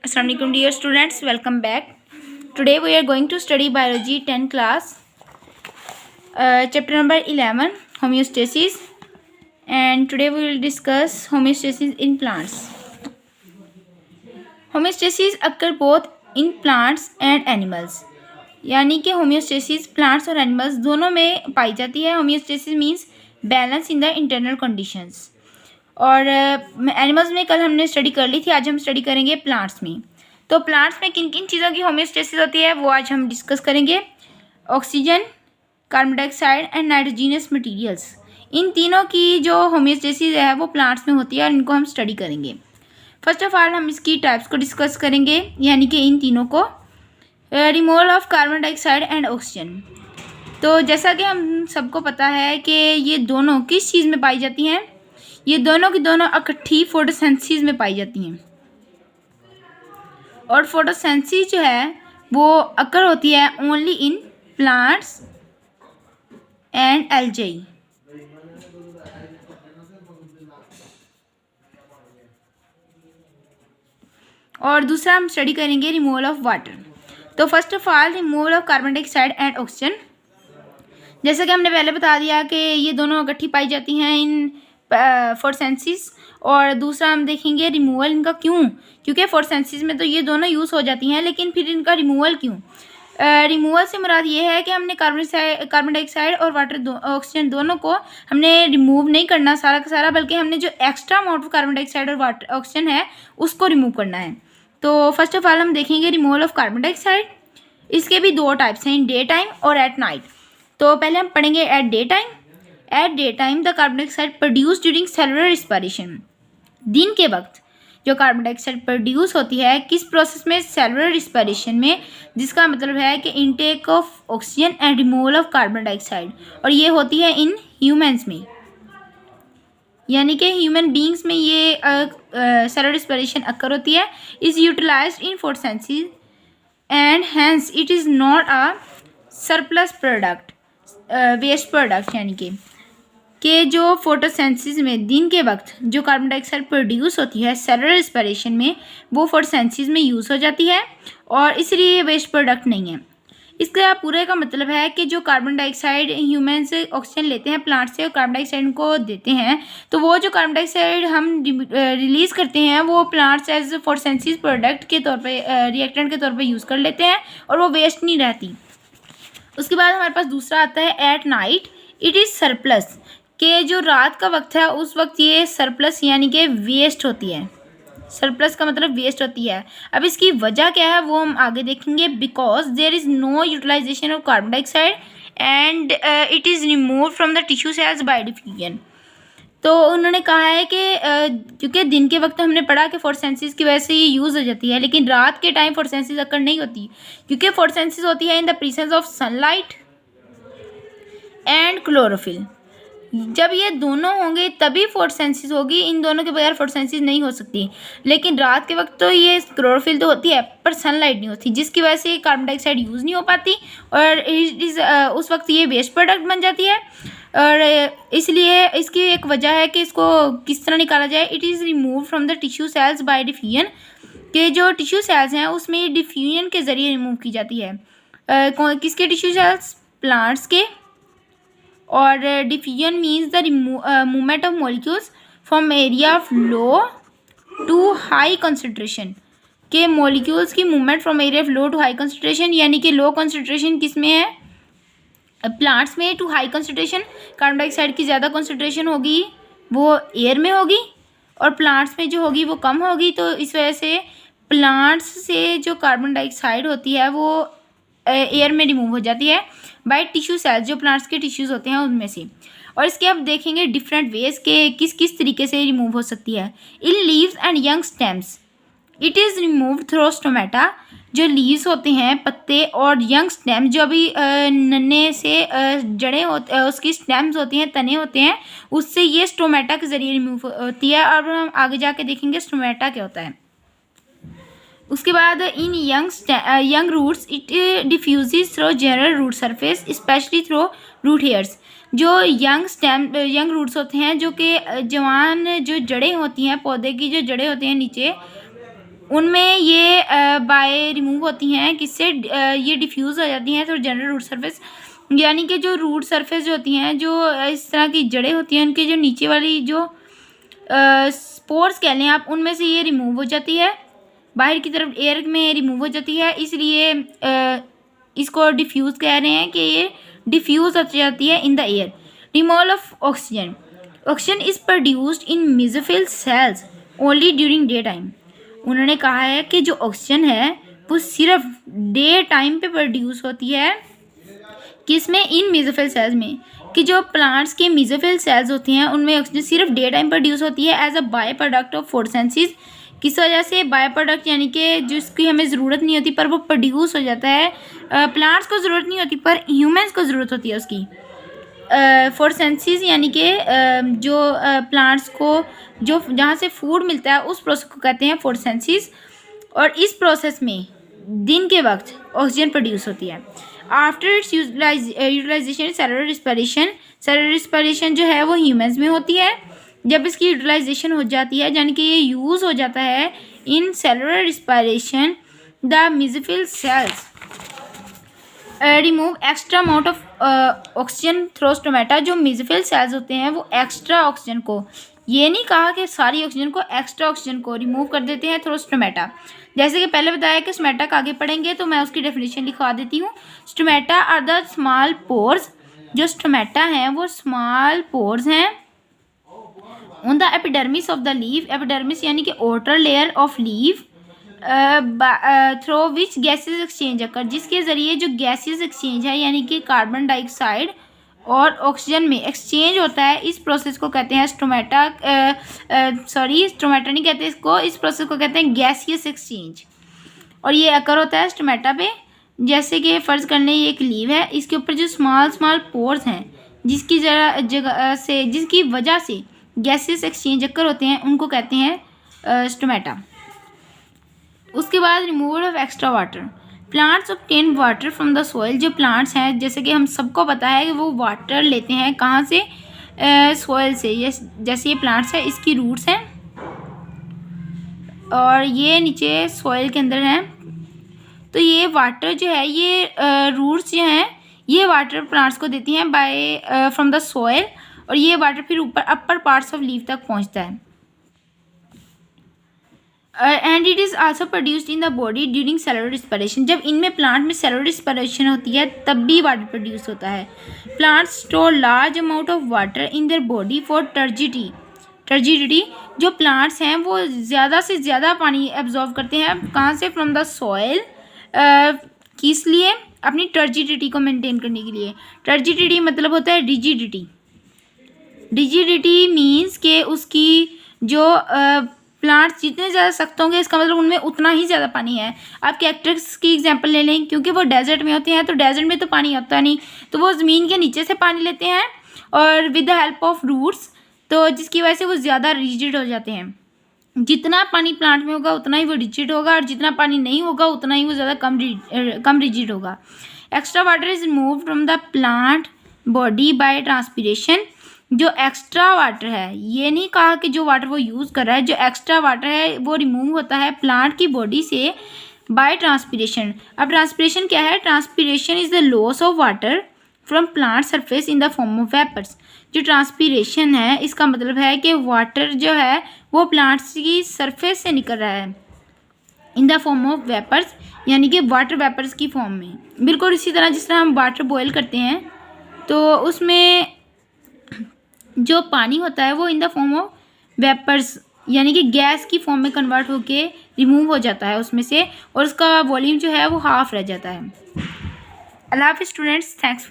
Assalamu alaikum dear students, welcome back. Today we are going to study biology 10 class, chapter number 11, homeostasis, and today we will discuss homeostasis in plants. Homeostasis occur both in plants and animals. यानी कि homeostasis plants और animals दोनों में पाई जाती है. Homeostasis means balance in the internal conditions. और animals में कल हमने स्टडी कर ली थी, आज हम स्टडी करेंगे प्लांट्स में. तो प्लांट्स में किन किन चीज़ों की होम्योस्टेसिस होती है वो आज हम डिस्कस करेंगे. Oxygen, carbon dioxide and nitrogenous materials, इन तीनों की जो होम्योस्टेसिस है वो प्लांट्स में होती है और इनको हम स्टडी करेंगे. फर्स्ट ऑफ ऑल हम इसकी टाइप्स को डिस्कस करेंगे, यानी कि इन तीनों को. Removal of carbon dioxide and oxygen. तो जैसा कि हम सबको पता है कि ये दोनों किस चीज़ में पाई जाती हैं, ये दोनों की दोनों इकट्ठी फोटोसिंथेसिस में पाई जाती हैं. और फोटोसिंथेसिस जो है वो अकर होती है only in plants and algae. और दूसरा हम स्टडी करेंगे रिमूवल ऑफ वाटर. तो first of all removal of carbon dioxide and oxygen. जैसा कि हमने पहले बता दिया कि ये दोनों इकट्ठी पाई जाती हैं इन फोटोसिंथेसिस. और दूसरा हम देखेंगे रिमूवल इनका क्यों, क्योंकि फोटोसिंथेसिस में तो ये दोनों यूज़ हो जाती हैं, लेकिन फिर इनका रिमूवल क्यों. रिमूवल से मुराद ये है कि हमने कार्बन डाइऑक्साइड और वाटर ऑक्सीजन दोनों को हमने रिमूव नहीं करना सारा का सारा, बल्कि हमने जो extra amount of carbon dioxide और वाटर ऑक्सीजन है उसको रिमूव करना है. तो फर्स्ट ऑफ ऑल हम देखेंगे रिमूवल ऑफ कार्बन डाइऑक्साइड. इसके भी दो टाइप्स हैं, इन डे टाइम और एट नाइट. तो पहले हम पढ़ेंगे at day time. At day time the carbon dioxide produce during cellular respiration. दिन के वक्त जो कार्बन डाइऑक्साइड प्रोड्यूस होती है किस प्रोसेस में, सेलुलर रिस्पायरेशन में, जिसका मतलब है कि intake of oxygen and removal of carbon dioxide. और ये होती है इन ह्यूमंस में, यानी कि ह्यूमन बींग्स में ये सेलुलर रिस्पायरेशन अकर होती है. Is utilized in photosynthesis and hence it is not a surplus product, waste product. यानी कि जो फोटोसिंथेसिस में दिन के वक्त जो कार्बन डाइऑक्साइड प्रोड्यूस होती है सेलुलर रिस्पायरेशन में, वो फोटोसिंथेसिस में यूज़ हो जाती है और इसलिए ये वेस्ट प्रोडक्ट नहीं है. इसका पूरे का मतलब है कि जो कार्बन डाइऑक्साइड ह्यूमन से ऑक्सीजन लेते हैं प्लांट से और कार्बन डाइऑक्साइड को देते हैं, तो वो जो कार्बन डाइऑक्साइड हम रिलीज़ करते हैं वो प्लांट्स एज फोटोसिंथेसिस प्रोडक्ट के तौर पे, रिएक्टेंट के तौर पे यूज़ कर लेते हैं और वो वेस्ट नहीं रहती. उसके बाद हमारे पास दूसरा आता है at night it is surplus. कि जो रात का वक्त है उस वक्त ये सरप्लस यानी कि वेस्ट होती है. सरप्लस का मतलब वेस्ट होती है. अब इसकी वजह क्या है वो हम आगे देखेंगे. Because there is no utilization of carbon dioxide and it is remove from the tissue cells by diffusion. तो उन्होंने कहा है कि क्योंकि दिन के वक्त हमने पढ़ा कि फोटोसिंथेसिस की वजह से ये यूज़ हो जाती है, लेकिन रात के टाइम फोटोसिंथेसिस अकर नहीं होती, क्योंकि फोटोसिंथेसिस होती है in the presence of sunlight and chlorophyll. जब ये दोनों होंगे तभी फोटोसिंथेसिस होगी, इन दोनों के बगैर फोटोसिंथेसिस नहीं हो सकती. लेकिन रात के वक्त तो ये क्लोरोफिल तो होती है पर सनलाइट नहीं होती, जिसकी वजह से कार्बन डाइऑक्साइड यूज़ नहीं हो पाती और उस वक्त ये वेस्ट प्रोडक्ट बन जाती है. और इसलिए इसकी एक वजह है कि इसको किस तरह निकाला जाए. It is remove from the tissue cells by diffusion. के जो टिश्यू सेल्स हैं उसमें डिफ्यूजन के ज़रिए रिमूव की जाती है. किसके टिश्यू सेल्स, प्लांट्स के. और diffusion means the movement of molecules from area of low to high concentration. के मॉलिक्यूल्स की movement from area of low to high concentration, यानी कि लो कंसनट्रेशन किस में है, प्लांट्स में, to high concentration carbon dioxide की ज़्यादा कंसनट्रेशन होगी वो एयर में होगी और प्लांट्स में जो होगी वो कम होगी. तो इस वजह से प्लांट्स से जो कार्बन डाइऑक्साइड होती है वो एयर में रिमूव हो जाती है बाय टिश्यू सेल्स, जो प्लांट्स के टिश्यूज़ होते हैं उनमें से. और इसके अब देखेंगे डिफरेंट वेज के किस किस तरीके से रिमूव हो सकती है. In leaves and young stems it is removed through stomata. जो लीव्स होते हैं, पत्ते, और यंग स्टेम जो अभी नन्हे से जड़ें होते उसकी स्टेम्स होती हैं, तने होते हैं, उससे ये स्टोमेटा के ज़रिए रिमूव होती है. और हम आगे जाके देखेंगे स्टोमेटा क्या होता है. उसके बाद in young roots it diffuse through general root surface specially through root hairs. जो यंग रूट्स होते हैं, जो कि जवान जो जड़ें होती हैं, पौधे की जो जड़ें होती हैं नीचे, उनमें ये बाय रिमूव होती हैं, किससे ये डिफ्यूज़ हो जाती हैं थ्रू जनरल रूट सरफेस, यानी कि जो रूट सरफेस जो होती हैं, जो इस तरह की जड़ें होती हैं, उनके जो नीचे वाली जो स्पोर्स कह लें आप, उनमें से ये रिमूव हो जाती है, बाहर की तरफ एयर में रिमूव हो जाती है, इसलिए इसको डिफ्यूज़ कह रहे हैं कि ये डिफ्यूज़ हो जाती है in the air. Removal of oxygen, oxygen is produced in mesophyll cells only during day time. उन्होंने कहा है कि जो ऑक्सीजन है वो सिर्फ डे टाइम पे प्रोड्यूस होती है, किसमें, इन मेसोफिल सेल्स में, कि जो प्लांट्स के मेसोफिल सेल्स होते हैं उनमें ऑक्सीजन सिर्फ डे टाइम प्रोड्यूस होती है as a by product of photosynthesis. किस वजह से, बाय प्रोडक्ट यानी कि जिसकी हमें ज़रूरत नहीं होती पर वो प्रोड्यूस हो जाता है। प्लांट्स को ज़रूरत नहीं होती पर ह्यूमन्स को ज़रूरत होती है उसकी। फोटोसिंथेसिस यानी कि जो प्लांट्स को जो जहाँ से फूड मिलता है उस प्रोसेस को कहते हैं फोटोसिंथेसिस, और इस प्रोसेस में दिन के वक्त ऑक्सीजन प्रोड्यूस होती है। After its utilization cellular respiration जो है वो ह्यूमन्स में होती है। जब इसकी यूटिलाइजेशन हो जाती है यानी कि ये यूज़ हो जाता है in cellular respiration, the mesophyll cells remove extra amount of oxygen through stomata. जो मेसोफिल सेल्स होते हैं वो एक्स्ट्रा ऑक्सीजन को, ये नहीं कहा कि सारी ऑक्सीजन को, एक्स्ट्रा ऑक्सीजन को रिमूव कर देते हैं थ्रू स्टोमेटा। जैसे कि पहले बताया कि स्टोमेटा का आगे पढ़ेंगे तो मैं उसकी डेफिनेशन लिखवा देती हूँ। Stomata are the small pores, जो स्टोमेटा हैं वो स्मॉल पोर्स हैं on the epidermis of the leaf. Epidermis यानी कि outer layer of leaf, through which gases exchange occur, जिसके ज़रिए जो गैसेस एक्सचेंज है यानी कि कार्बन डाइऑक्साइड और ऑक्सीजन में एक्सचेंज होता है, इस प्रोसेस को कहते हैं स्टोमेटा। स्टोमेटा नहीं कहते इसको, इस प्रोसेस को कहते हैं गैसियस एक्सचेंज, और ये अकर होता है स्टोमेटा पे। जैसे कि फ़र्ज़ कर लें ये एक लीव है, इसके ऊपर जो स्मॉल पोर्स हैं जिसकी जिसकी वजह से गैसेस एक्सचेंज अकर होते हैं उनको कहते हैं स्टोमेटा। उसके बाद removal of extra water, plants obtain water from the soil. जो प्लांट्स हैं जैसे कि हम सबको पता है कि वो वाटर लेते हैं कहाँ से, सॉइल से। जैसे ये प्लांट्स है, इसकी रूट्स हैं और ये नीचे सॉइल के अंदर हैं, तो ये वाटर जो है ये रूट्स जो हैं ये वाटर प्लांट्स को देती हैं बाय फ्रॉम द सॉइल, और ये वाटर फिर ऊपर अपर पार्ट्स ऑफ लीफ तक पहुँचता है। And it is also produced in the body during cellular respiration. जब इनमें प्लांट में सेलुलर रिस्पिरेशन होती है तब भी वाटर प्रोड्यूस होता है। Plants store large amount of water in their body for turgidity. जो प्लांट्स हैं वो ज़्यादा से ज़्यादा पानी एब्जॉर्व करते हैं, कहाँ से, फ्रॉम द सॉइल। किस लिए, अपनी टर्जिडिटी को मेंटेन करने के लिए। टर्जिडिटी मतलब होता है रिजिडिटी। रिजिडिटी मीन्स कि उसकी जो प्लांट्स जितने ज़्यादा सख्त होंगे इसका मतलब उनमें उतना ही ज़्यादा पानी है। आप कैक्टस की एग्जांपल ले लें, क्योंकि वो डेजर्ट में होते हैं तो डेजर्ट में तो पानी होता नहीं, तो वो ज़मीन के नीचे से पानी लेते हैं और with the help of roots, तो जिसकी वजह से वो ज़्यादा रिजिड हो जाते हैं। जितना पानी प्लांट में होगा उतना ही वो रिजिड होगा, और जितना पानी नहीं होगा उतना ही वो ज़्यादा कम रिजिड होगा। Extra water is removed from the plant body by transpiration. जो एक्स्ट्रा वाटर है, ये नहीं कहा कि जो वाटर वो यूज़ कर रहा है, जो एक्स्ट्रा वाटर है वो रिमूव होता है प्लांट की बॉडी से बाय ट्रांसपीरेशन। अब ट्रांसपीरेशन क्या है? Transpiration is the loss of water from plant surface in the form of vapours. जो ट्रांसपीरेशन है इसका मतलब है कि वाटर जो है वो प्लांट्स की सरफेस से निकल रहा है in the form of vapours, यानी कि वाटर वेपर्स की फॉर्म में। बिल्कुल इसी तरह जिस तरह हम वाटर बॉयल करते हैं तो उसमें जो पानी होता है वो in the form of vapours यानी कि गैस की फॉर्म में कन्वर्ट होके रिमूव हो जाता है उसमें से, और उसका वॉल्यूम जो है वो हाफ रह जाता है। अल्लाह हाफ़िज़ स्टूडेंट्स, थैंक्स फॉर